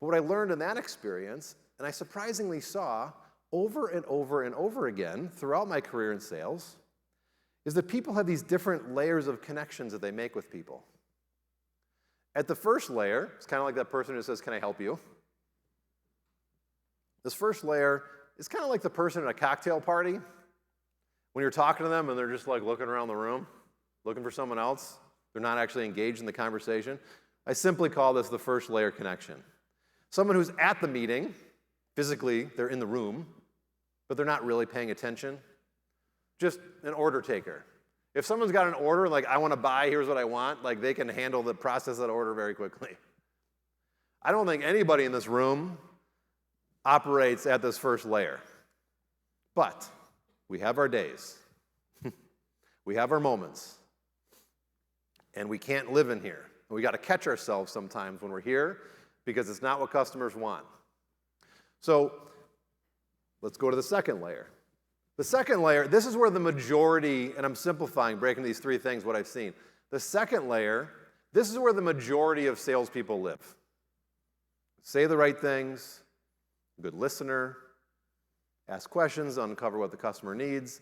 But what I learned in that experience, and I surprisingly saw over and over and over again throughout my career in sales, is that people have these different layers of connections that they make with people. At the first layer, it's kind of like that person who says, "Can I help you?" This first layer is kind of like the person at a cocktail party when you're talking to them and they're just like looking around the room, looking for someone else. They're not actually engaged in the conversation. I simply call this the first layer connection. Someone who's at the meeting, physically, they're in the room, but they're not really paying attention. Just an order taker. If someone's got an order, like, "I want to buy, here's what I want," like, they can handle the process of that order very quickly. I don't think anybody in this room operates at this first layer. But we have our days. We have our moments. And we can't live in here. And we got to catch ourselves sometimes when we're here because it's not what customers want. So let's go to the second layer. The second layer, this is where the majority, and I'm simplifying, breaking these three things, what I've seen. The second layer, this is where the majority of salespeople live. Say the right things, good listener, ask questions, uncover what the customer needs,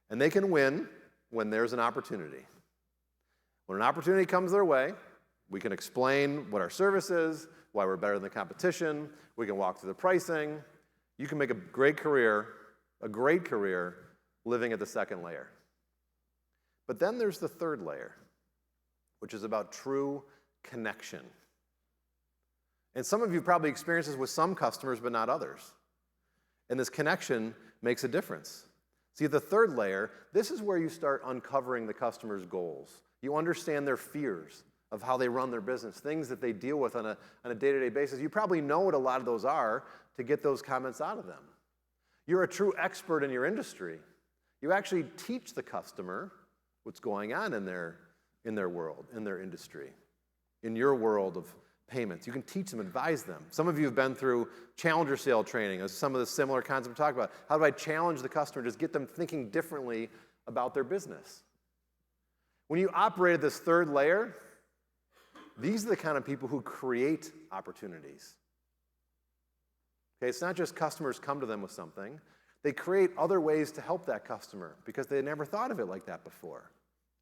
and they can win when there's an opportunity. When an opportunity comes their way, we can explain what our service is, why we're better than the competition, we can walk through the pricing. You can make a great career living at the second layer. But then there's the third layer, which is about true connection. And some of you probably experienced this with some customers, but not others. And this connection makes a difference. See, the third layer, this is where you start uncovering the customer's goals. You understand their fears of how they run their business, things that they deal with on a day-to-day basis. You probably know what a lot of those are to get those comments out of them. You're a true expert in your industry. You actually teach the customer what's going on in their world, in their industry, in your world of payments. You can teach them, advise them. Some of you have been through challenger sale training, as some of the similar concepts we talk about. How do I challenge the customer, just get them thinking differently about their business? When you operate at this third layer, these are the kind of people who create opportunities. Okay, it's not just customers come to them with something. They create other ways to help that customer because they never thought of it like that before.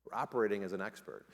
We're operating as an expert.